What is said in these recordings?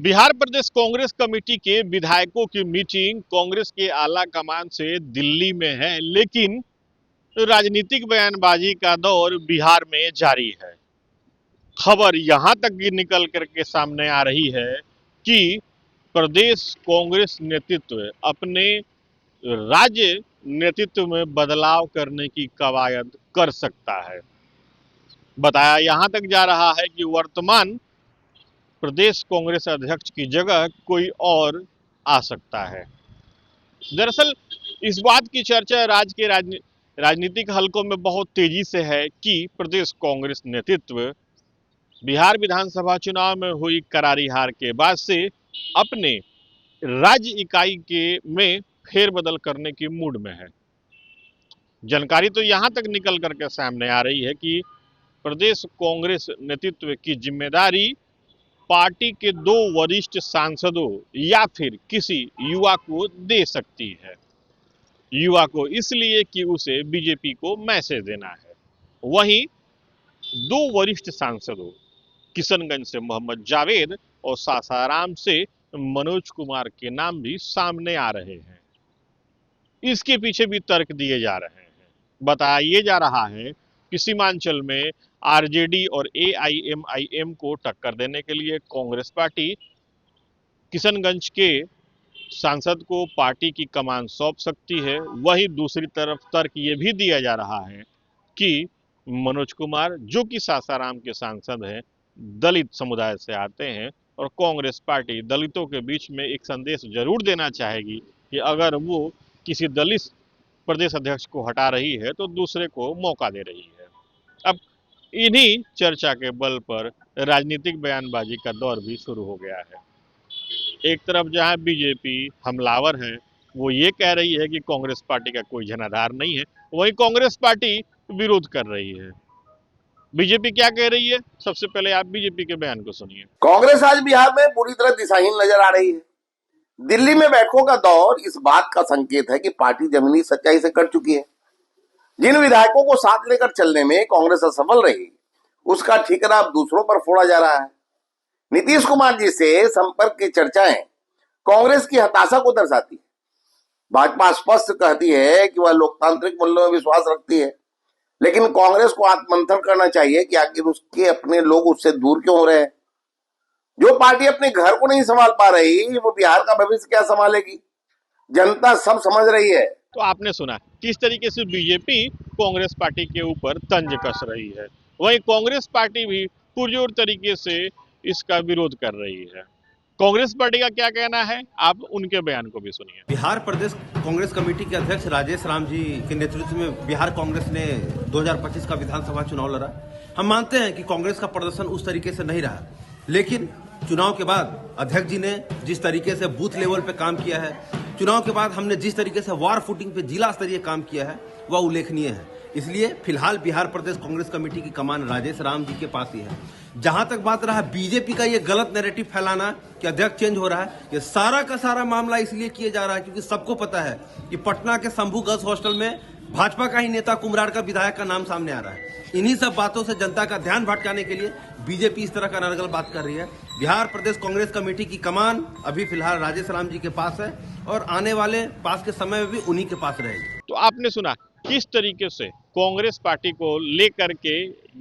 बिहार प्रदेश Congress committee के विधायकों की मीटिंग कांग्रेस के आला कमान से दिल्ली में है, लेकिन राजनीतिक बयानबाजी का दौर बिहार में जारी है। खबर यहां तक भी निकल करके सामने आ रही है कि प्रदेश कांग्रेस नेतृत्व अपने राज्य नेतृत्व में बदलाव करने की कवायद कर सकता है। बताया यहां तक जा रहा है कि वर्तमान प्रदेश कांग्रेस अध्यक्ष की जगह कोई और आ सकता है। दरअसल इस बात की चर्चा राज्य के राजनीतिक हलकों में बहुत तेजी से है कि प्रदेश कांग्रेस नेतृत्व बिहार विधानसभा चुनाव में हुई करारी हार के बाद से अपने राज्य इकाई के में फेरबदल करने की मूड में है। जानकारी तो यहां तक निकल करके सामने आ रही है कि प्रदेश कांग्रेस नेतृत्व की जिम्मेदारी पार्टी के 2 वरिष्ठ सांसदों या फिर किसी युवा को दे सकती है। युवा को इसलिए कि उसे बीजेपी को मैसेज देना है। वहीं 2 वरिष्ठ सांसदों किशनगंज से मोहम्मद जावेद और सासाराम से मनोज कुमार के नाम भी सामने आ रहे हैं। इसके पीछे भी तर्क दिए जा रहे हैं। बताया ये जा रहा है कि सीमांचल में आरजेडी और एआईएमआईएम को टक्कर देने के लिए कांग्रेस पार्टी किशनगंज के सांसद को पार्टी की कमान सौंप सकती है। वहीं दूसरी तरफ तर्क ये भी दिया जा रहा है कि मनोज कुमार, जो कि सासाराम के सांसद हैं, दलित समुदाय से आते हैं और कांग्रेस पार्टी दलितों के बीच में एक संदेश जरूर देना चाहेगी कि अगर वो किसी दलित प्रदेश अध्यक्ष को हटा रही है तो दूसरे को मौका दे रही है। अब इन्हीं चर्चा के बल पर राजनीतिक बयानबाजी का दौर भी शुरू हो गया है। एक तरफ जहां बीजेपी हमलावर है, वो ये कह रही है कि कांग्रेस पार्टी का कोई जनाधार नहीं है, वहीं कांग्रेस पार्टी विरोध कर रही है। बीजेपी क्या कह रही है, सबसे पहले आप बीजेपी के बयान को सुनिए। कांग्रेस आज बिहार में पूरी तरह दिशाहीन नजर आ रही है। दिल्ली में बैठकों का दौर इस बात का संकेत है कि पार्टी जमीनी सच्चाई से कट चुकी है। जिन विधायकों को साथ लेकर चलने में कांग्रेस असफल रही, उसका ठिकाना अब दूसरों पर फोड़ा जा रहा है। नीतीश कुमार जी से संपर्क की चर्चाएं कांग्रेस की हताशा को दर्शाती है। भाजपा स्पष्ट कहती है कि वह लोकतांत्रिक मूल्यों में विश्वास रखती है, लेकिन कांग्रेस को आत्ममंथन करना चाहिए कि आखिर उसके अपने लोग उससे दूर क्यों हो रहे हैं। जो पार्टी अपने घर को नहीं संभाल पा रही, वो बिहार का भविष्य क्या संभालेगी? जनता सब समझ रही है। तो आपने सुना किस तरीके से बीजेपी कांग्रेस पार्टी के ऊपर तंज कस रही है, वहीं कांग्रेस पार्टी भी पुरजोर तरीके से इसका विरोध कर रही है। कांग्रेस पार्टी का क्या कहना है, आप उनके बयान को भी सुनिए। बिहार प्रदेश कांग्रेस कमेटी के अध्यक्ष राजेश राम जी के नेतृत्व में बिहार कांग्रेस ने 2025 का विधानसभा चुनाव लड़ा। हम मानते हैं कि कांग्रेस का प्रदर्शन उस तरीके से नहीं रहा, लेकिन चुनाव के बाद अध्यक्ष जी ने जिस तरीके से बूथ लेवल पे काम किया है, चुनाव के बाद हमने जिस तरीके से वार फुटिंग पे जिला स्तरीय काम किया है, वह उल्लेखनीय है। इसलिए फिलहाल बिहार प्रदेश कांग्रेस कमेटी की कमान राजेश राम जी के पास ही है। जहां तक बात रहा बीजेपी का ये गलत नैरेटिव फैलाना कि अध्यक्ष चेंज हो रहा है, ये सारा का सारा मामला इसलिए किया जा रहा है क्योंकि सबको पता है कि पटना के शंभू गर्ल्स हॉस्टल में भाजपा का ही नेता कुम्हरार का विधायक का नाम सामने आ रहा है। इन्हीं सब बातों से जनता का ध्यान भटकाने के लिए बीजेपी इस तरह का नरगल बात कर रही है। बिहार प्रदेश कांग्रेस कमेटी की कमान अभी फिलहाल राजेश राम जी के पास है और आने वाले पास के समय में भी उन्हीं के पास रहेगी। तो आपने सुना किस तरीके से कांग्रेस पार्टी को लेकर के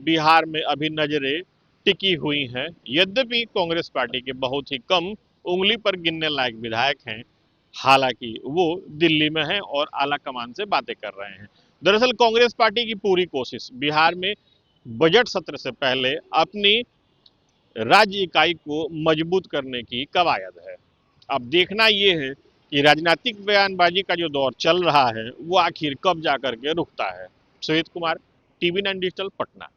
बिहार में अभी नजरें टिकी हुई हैं। यद्यपि कांग्रेस पार्टी के बहुत ही कम उंगली पर गिनने लायक विधायक हैं, हालांकि वो दिल्ली में हैं और आला कमान से बातें कर रहे हैं। दरअसल कांग्रेस पार्टी की पूरी कोशिश बिहार में बजट सत्र से पहले अपनी राज्य इकाई को मजबूत करने की कवायद है। अब देखना यह है कि राजनीतिक बयानबाजी का जो दौर चल रहा है वो आखिर कब जाकर के रुकता है। Suhit Kumar, TV 9 digital, Patna.